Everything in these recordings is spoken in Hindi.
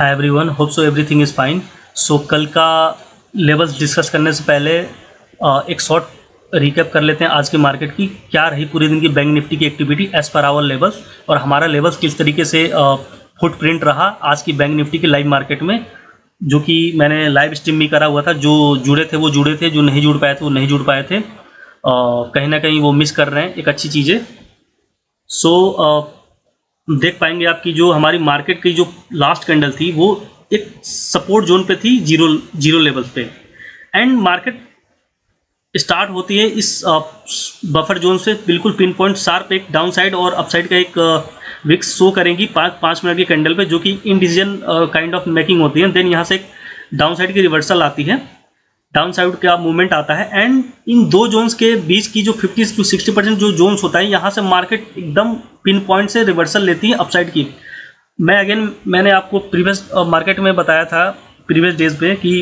Hi everyone, hope so everything is fine. So कल का लेवल्स डिस्कस करने से पहले एक शॉर्ट रिकैप कर लेते हैं आज की मार्केट की। क्या रही पूरे दिन की बैंक निफ्टी की activity as per hour levels, और हमारा लेवल्स किस तरीके से फुटप्रिंट रहा आज की बैंक निफ्टी की लाइव मार्केट में, जो कि मैंने लाइव स्ट्रीम भी करा हुआ था। जो जुड़े थे वो जुड़े थे, जो नहीं जुड़ पाए थे वो नहीं जुड़ पाए थे। कहीं ना कहीं वो मिस कर रहे हैं, एक अच्छी चीज़ है। सो देख पाएंगे आपकी जो हमारी मार्केट की जो लास्ट कैंडल थी वो एक सपोर्ट जोन पे थी, जीरो लेवल्स पे, एंड मार्केट स्टार्ट होती है इस बफर जोन से बिल्कुल पिन पॉइंट शार्प एक डाउन साइड और अपसाइड का एक विक्स शो करेंगी 5 मिनट की कैंडल पे, जो कि इंडिसीजन काइंड ऑफ मेकिंग होती है। देन यहाँ से एक डाउन साइड की रिवर्सल आती है, डाउन साइड का मूवमेंट आता है, एंड इन दो जोन्स के बीच की जो 50 to 60% जो जोन्स होता है, यहाँ से मार्केट एकदम पिन पॉइंट से रिवर्सल लेती है अपसाइड की। मैंने आपको प्रीवियस मार्केट में बताया था प्रीवियस डेज पे कि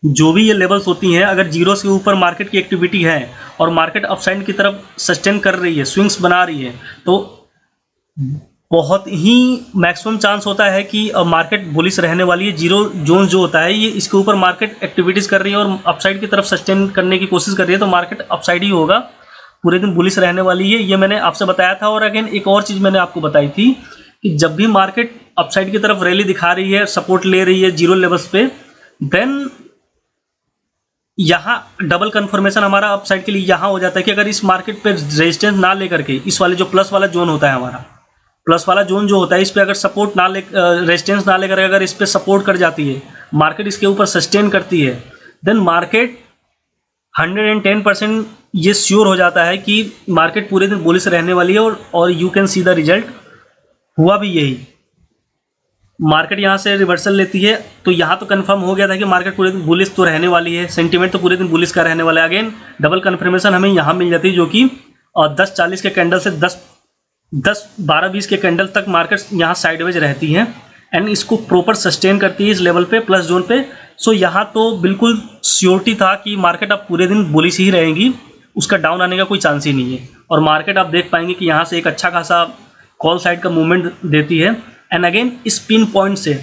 जो भी ये लेवल्स होती हैं, अगर जीरो से ऊपर मार्केट की एक्टिविटी है और मार्केट अपसाइड की तरफ सस्टेन कर रही है, स्विंग्स बना रही है, तो बहुत ही मैक्सिमम चांस होता है कि मार्केट बुलिश रहने वाली है। जीरो जोन जो होता है ये इसके ऊपर मार्केट एक्टिविटीज़ कर रही है और अपसाइड की तरफ सस्टेन करने की कोशिश कर रही है, तो मार्केट अपसाइड ही होगा, पूरे दिन बुलिश रहने वाली है। ये मैंने आपसे बताया था। और अगेन एक और चीज़ मैंने आपको बताई थी कि जब भी मार्केट अपसाइड की तरफ रैली दिखा रही है, सपोर्ट ले रही है जीरो लेवल्स पे, देन यहाँ डबल कन्फर्मेशन हमारा अपसाइड के लिए यहाँ हो जाता है कि अगर इस मार्केट पे रेजिस्टेंस ना लेकर के इस वाले जो प्लस वाला जोन होता है, हमारा प्लस वाला जोन जो होता है, इस पे अगर सपोर्ट ना ले रेजिस्टेंस ना लेकर अगर इस पे सपोर्ट कर जाती है, मार्केट इसके ऊपर सस्टेन करती है, देन मार्केट 110% ये श्योर हो जाता है कि मार्केट पूरे दिन बुलिश रहने वाली है। और you can see the result, हुआ भी यही। मार्केट यहाँ से रिवर्सल लेती है, तो यहाँ तो कंफर्म हो गया था कि मार्केट पूरे दिन बुलिश तो रहने वाली है, सेंटीमेंट तो पूरे दिन बुलिश का रहने वाला है। अगेन डबल कन्फर्मेशन हमें यहाँ मिल जाती है, जो कि 10:40 के कैंडल से 12:20 के कैंडल तक मार्केट यहाँ साइडवेज रहती है, एंड इसको प्रॉपर सस्टेन करती है इस लेवल पे, प्लस जोन पे। सो यहाँ तो बिल्कुल श्योरिटी था कि मार्केट अब पूरे दिन बुलिश ही रहेगी, उसका डाउन आने का कोई चांस ही नहीं है। और मार्केट आप देख पाएंगे कि यहाँ से एक अच्छा खासा कॉल साइड का मूवमेंट देती है, एंड अगेन इस पिन पॉइंट से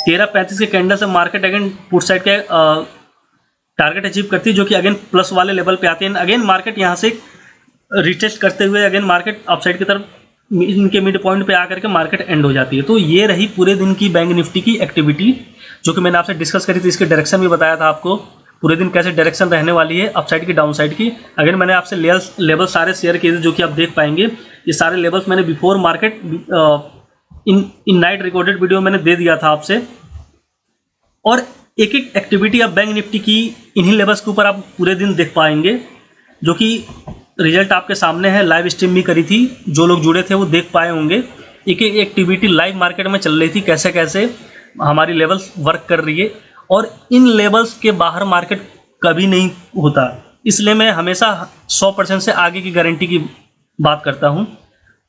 13:35 के कैंडल से मार्केट अगेन पुट साइड के टारगेट अचीव करती है, जो कि अगेन प्लस वाले लेवल पे आते हैं। अगेन मार्केट यहाँ से रिटेस्ट करते हुए अगेन मार्केट अपसाइड की तरफ इनके मिड पॉइंट पे आकर के मार्केट एंड हो जाती है। तो ये रही पूरे दिन की बैंक निफ्टी की एक्टिविटी, जो कि मैंने आपसे डिस्कस करी थी। इसके डायरेक्शन भी बताया था आपको, पूरे दिन कैसे डायरेक्शन रहने वाली है अपसाइड की, डाउन साइड की। अगेन मैंने आपसे लेवल सारे शेयर किए थे, जो कि आप देख पाएंगे। ये सारे लेवल्स मैंने before market in night recorded video मैंने दे दिया था आपसे। और एक एक एक्टिविटी आप बैंक निफ्टी की इन्हीं लेवल्स के ऊपर आप पूरे दिन देख पाएंगे, जो कि रिजल्ट आपके सामने है। लाइव स्ट्रीम भी करी थी, जो लोग जुड़े थे वो देख पाए होंगे। एक एक एक्टिविटी लाइव मार्केट में चल रही थी, कैसे कैसे हमारी लेवल्स वर्क कर रही है, और इन लेवल्स के बाहर मार्केट कभी नहीं होता। इसलिए मैं हमेशा 100% से आगे की गारंटी की बात करता हूँ।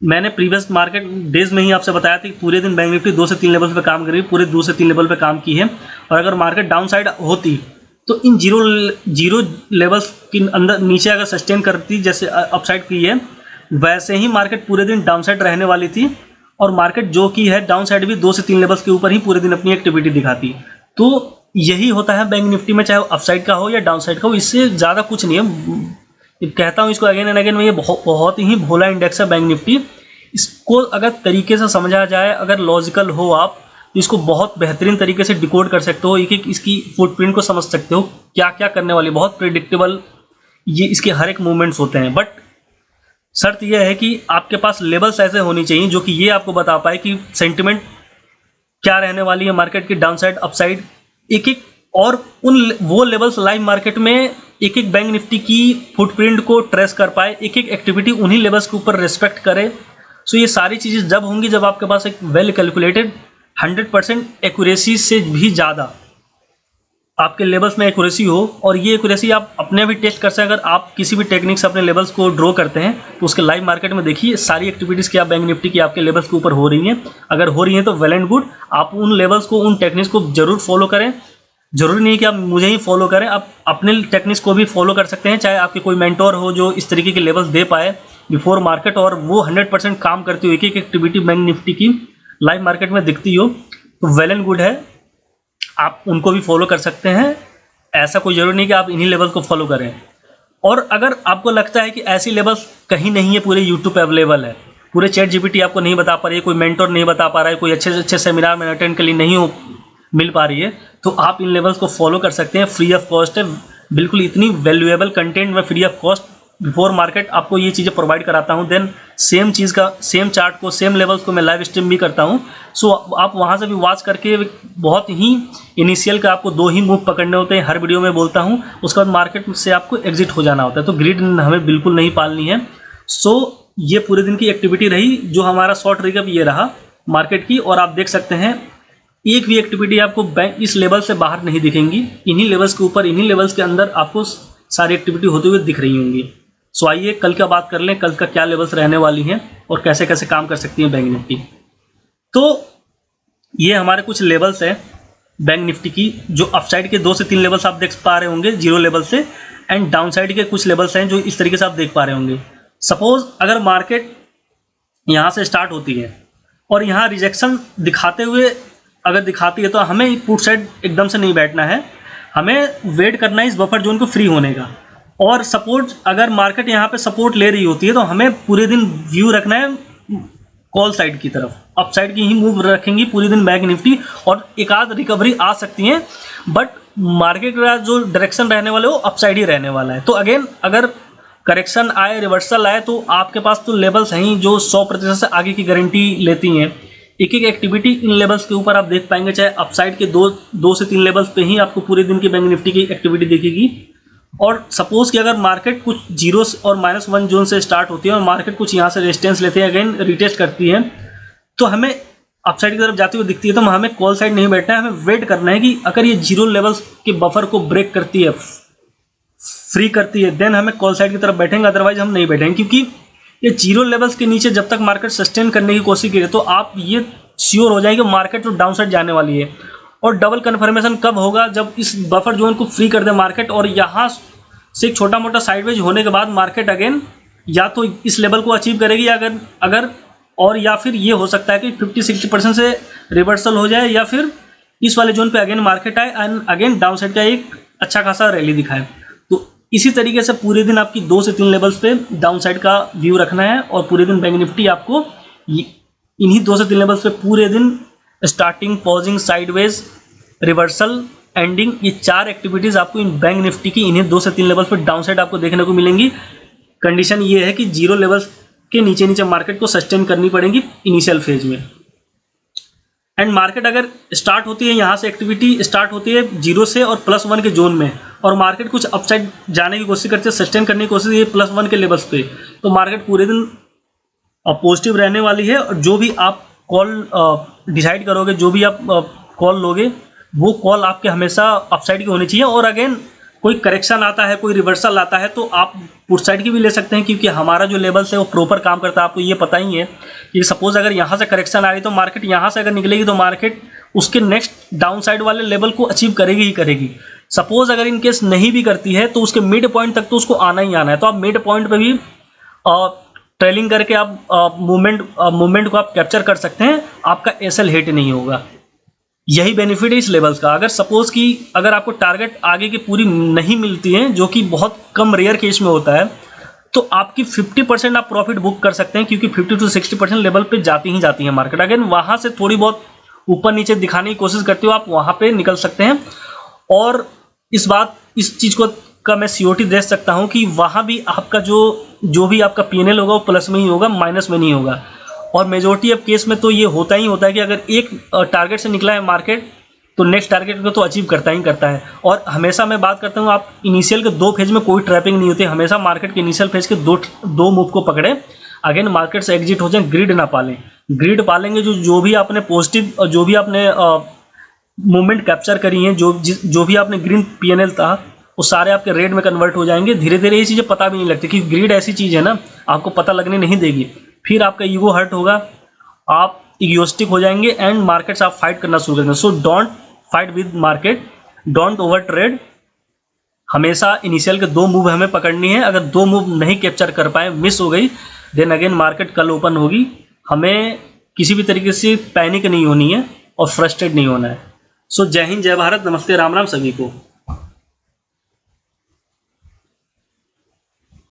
मैंने प्रीवियस मार्केट डेज में ही आपसे बताया था कि पूरे दिन बैंक निफ्टी 2 से 3 लेवल पे काम कर रही है, पूरे 2 से 3 लेवल पे काम की है। और अगर मार्केट डाउन साइड होती तो इन जीरो लेवल्स के अंदर नीचे अगर सस्टेन करती, जैसे अपसाइड की है, वैसे ही मार्केट पूरे दिन डाउन साइड रहने वाली थी। और मार्केट जो की है डाउन साइड भी 2 से 3 लेवल्स के ऊपर ही पूरे दिन अपनी एक्टिविटी दिखाती। तो यही होता है बैंक निफ्टी में, चाहे अपसाइड का हो या डाउन साइड का हो, इससे ज़्यादा कुछ नहीं है। कहता हूँ इसको अगेन एंड अगेन, में ये बहुत ही भोला इंडेक्स है बैंक निफ्टी। इसको अगर तरीके से समझा जाए, अगर लॉजिकल हो आप, इसको बहुत बेहतरीन तरीके से डिकोड कर सकते हो, एक एक इसकी फुटप्रिंट को समझ सकते हो, क्या क्या करने वाली, बहुत प्रेडिक्टेबल ये इसके हर एक मूवमेंट्स होते हैं। बट शर्त यह है कि आपके पास लेवल्स ऐसे होनी चाहिए जो कि ये आपको बता पाए कि सेंटिमेंट क्या रहने वाली है मार्केट की, डाउन साइड अपसाइड, एक एक, और वो लेवल्स लाइव मार्केट में एक एक बैंक निफ्टी की फुटप्रिंट को ट्रेस कर पाए, एक एक एक्टिविटी उन्हीं लेवल्स के ऊपर रिस्पेक्ट करे। सो ये सारी चीज़ें जब होंगी जब आपके पास एक वेल कैलकुलेटेड 100% एक्यूरेसी से भी ज़्यादा आपके लेवल्स में एक्यूरेसी हो। और ये एक्यूरेसी आप अपने भी टेस्ट कर सकते हैं। अगर आप किसी भी टेक्निक से अपने लेवल्स को ड्रॉ करते हैं, तो उसके लाइव मार्केट में देखिए सारी एक्टिविटीज़ क्या बैंक निफ्टी की आपके लेवल्स के ऊपर हो रही हैं। अगर हो रही हैं तो वेल एंड गुड, आप उन लेवल्स को, उन टेक्निक्स को जरूर फॉलो करें। जरूरी नहीं कि आप मुझे ही फॉलो करें, आप अपने टेक्निक्स को भी फॉलो कर सकते हैं। चाहे आपके कोई मेंटोर हो जो इस तरीके के लेवल्स दे पाए बिफोर मार्केट, और वो 100% काम करती हो, एक एक एक्टिविटी बैंक निफ्टी की लाइव मार्केट में दिखती हो, तो वेल एंड गुड है, आप उनको भी फॉलो कर सकते हैं। ऐसा कोई ज़रूरी नहीं कि आप इन्हीं लेवल्स को फॉलो करें। और अगर आपको लगता है कि ऐसी लेवल्स कहीं नहीं है, पूरे यूट्यूब पे अवेलेबल है, पूरे चैट जीपीटी आपको नहीं बता पा रही है, कोई मेंटर नहीं बता पा रहा है, कोई अच्छे से अच्छे सेमिनार में अटेंड के लिए नहीं हो मिल पा रही है, तो आप इन लेवल्स को फॉलो कर सकते हैं। फ्री ऑफ कॉस्ट है, बिल्कुल इतनी वैल्यूएबल कंटेंट में free of cost before market आपको ये चीज़ें प्रोवाइड कराता हूँ। देन सेम चीज़ का, सेम चार्ट को, सेम लेवल्स को मैं लाइव स्ट्रीम भी करता हूँ। सो आप वहाँ से भी वॉच करके, बहुत ही इनिशियल का आपको 2 ही मूव पकड़ने होते हैं, हर वीडियो में बोलता हूँ। उसके बाद मार्केट से आपको एग्जिट हो जाना होता है। तो ग्रिड हमें बिल्कुल नहीं पालनी है। सो ये पूरे दिन की एक्टिविटी रही। जो हमारा शॉर्ट रिकैप ये रहा मार्केट की। और आप देख सकते हैं एक भी एक्टिविटी आपको बैंक इस लेवल से बाहर नहीं दिखेंगी, इन्हीं लेवल्स के ऊपर, इन्हीं लेवल्स के अंदर आपको सारी एक्टिविटी होते हुए दिख रही होंगी। सो आइए कल का बात कर लें, कल का क्या लेवल्स रहने वाली हैं और कैसे कैसे काम कर सकती हैं बैंक निफ्टी। तो ये हमारे कुछ लेवल्स हैं बैंक निफ्टी की, जो अपसाइड के 2 से 3 लेवल्स आप देख पा रहे होंगे जीरो लेवल से, एंड डाउनसाइड के कुछ लेवल्स हैं जो इस तरीके से आप देख पा रहे होंगे। सपोज अगर मार्केट यहाँ से स्टार्ट होती है और यहाँ रिजेक्शन दिखाते हुए अगर दिखाती है, तो हमें पुट साइड एकदम से नहीं बैठना है, हमें वेट करना है इस बफर जोन को फ्री होने का। और सपोर्ट, अगर मार्केट यहाँ पे सपोर्ट ले रही होती है तो हमें पूरे दिन व्यू रखना है कॉल साइड की तरफ, अप साइड की ही मूव रखेंगी पूरे दिन बैंक निफ्टी। और एक आध रिकवरी आ सकती है, बट मार्केट का जो डायरेक्शन रहने वाला है वो अप साइड ही रहने वाला है। तो अगेन अगर करेक्शन आए, रिवर्सल आए, तो आपके पास तो लेवल्स हैं ही जो 100% से आगे की गारंटी लेती हैं। एक एक एक्टिविटी इन लेवल्स के ऊपर आप देख पाएंगे, चाहे अपसाइड के 2 से 3 लेवल्स पे ही आपको पूरे दिन की बैंक निफ्टी की एक्टिविटी दिखेगी। और सपोज कि अगर मार्केट कुछ 0 और -1 जोन से स्टार्ट होती है और मार्केट कुछ यहाँ से रेजिस्टेंस लेते हैं, अगेन रिटेस्ट करती है, तो हमें अपसाइड की तरफ जाती हुई दिखती है, तो हमें कॉल साइड नहीं बैठना है, हमें वेट करना है कि अगर ये 0 लेवल्स के बफर को ब्रेक करती है, फ्री करती है, देन हमें कॉल साइड की तरफ बैठेंगे, अदरवाइज हम नहीं बैठेंगे। क्योंकि ये 0 लेवल्स के नीचे जब तक मार्केट सस्टेन करने की कोशिश करे, तो आप ये श्योर हो जाएंगे मार्केट तो डाउन साइड जाने वाली है। और डबल कन्फर्मेशन कब होगा? जब इस बफर जोन को फ्री कर दे मार्केट, और यहाँ से एक छोटा मोटा साइडवेज होने के बाद मार्केट अगेन या तो इस लेवल को अचीव करेगी, अगर और या फिर ये हो सकता है कि 50-60% से रिवर्सल हो जाए, या फिर इस वाले जोन पे अगेन मार्केट आए एंड अगेन डाउन साइड का एक अच्छा खासा रैली दिखाए। तो इसी तरीके से पूरे दिन आपकी 2 से 3 लेवल्स पे डाउन साइड का व्यू रखना है, और पूरे दिन बैंक निफ्टी आपको इन्हीं 2 से 3 लेवल्स पे पूरे दिन starting, pausing, sideways, reversal, ending, ये 4 एक्टिविटीज़ आपको इन बैंक निफ्टी की इन्हीं 2 से 3 लेवल्स पे डाउन साइड आपको देखने को मिलेंगी। कंडीशन ये है कि 0 लेवल्स के नीचे नीचे मार्केट को सस्टेन करनी पड़ेगी इनिशियल फेज में। एंड मार्केट अगर स्टार्ट होती है, यहाँ से एक्टिविटी स्टार्ट होती है 0 से और +1 के जोन में, और मार्केट कुछ अपसाइड जाने की कोशिश करती है, सस्टेन करने की कोशिश, ये +1 के लेवल्स पे, तो मार्केट पूरे दिन पॉजिटिव रहने वाली है। और जो भी आप कॉल डिसाइड करोगे, जो भी आप कॉल लोगे, वो कॉल आपके हमेशा अपसाइड की होनी चाहिए। और अगेन कोई करेक्शन आता है, कोई रिवर्सल आता है, तो आप पुट साइड की भी ले सकते हैं, क्योंकि हमारा जो लेवल्स है वो प्रॉपर काम करता है। आपको ये पता ही है कि सपोज अगर यहाँ से करेक्शन आ रही, तो मार्केट यहाँ से अगर निकलेगी, तो मार्केट उसके नेक्स्ट डाउन साइड वाले लेवल को अचीव करेगी ही करेगी। सपोज अगर इन केस नहीं भी करती है, तो उसके मिड पॉइंट तक तो उसको आना ही आना है। तो आप मिड पॉइंट पर भी ट्रेलिंग करके आप मूवमेंट को आप कैप्चर कर सकते हैं, आपका एसएल हिट नहीं होगा। यही बेनिफिट है इस लेवल्स का। अगर सपोज कि अगर आपको टारगेट आगे की पूरी नहीं मिलती है, जो कि बहुत कम रेयर केस में होता है, तो आपकी 50% आप प्रॉफिट बुक कर सकते हैं, क्योंकि 50 to 60% लेवल पे जाती ही जाती है मार्केट। अगेन वहाँ से थोड़ी बहुत ऊपर नीचे दिखाने की कोशिश करते हो, आप वहाँ पे निकल सकते हैं। और इस चीज़ को का मैं सीओटी दे सकता हूँ कि वहाँ भी आपका जो भी आपका पीएनएल होगा वो प्लस में ही होगा, माइनस में नहीं होगा। और मेजोरिटी ऑफ केस में तो ये होता ही होता है कि अगर एक टारगेट से निकला है मार्केट, तो नेक्स्ट टारगेट को तो अचीव करता ही करता है। और हमेशा मैं बात करता हूँ, आप इनिशियल के 2 फेज में कोई ट्रैपिंग नहीं होती, हमेशा मार्केट के इनिशियल फेज के दो मूव को पकड़े, अगेन मार्केट से एग्जिट हो जाए, ग्रिड ना पालें। ग्रिड पालेंगे जो भी आपने पॉजिटिव और जो भी आपने मूवमेंट कैप्चर करी है, जो भी आपने ग्रीन पीएनएल था, वो सारे आपके रेड में कन्वर्ट हो जाएंगे। धीरे धीरे ये चीज़ें पता भी नहीं लगती, कि ग्रिड ऐसी चीज़ है ना, आपको पता लगने नहीं देगी। फिर आपका ईगो हर्ट होगा, आप इगोस्टिक हो जाएंगे, एंड मार्केट से आप फाइट करना शुरू कर देंगे। So don't fight with market, don't over trade. हमेशा इनिशियल के 2 मूव हमें पकड़नी है। अगर 2 मूव नहीं कैप्चर कर पाए, मिस हो गई, देन अगेन मार्केट कल ओपन होगी। हमें किसी भी तरीके से पैनिक नहीं होनी है, और फ्रस्ट्रेट नहीं होना है। सो जय हिंद, जय भारत, नमस्ते, राम राम सभी को।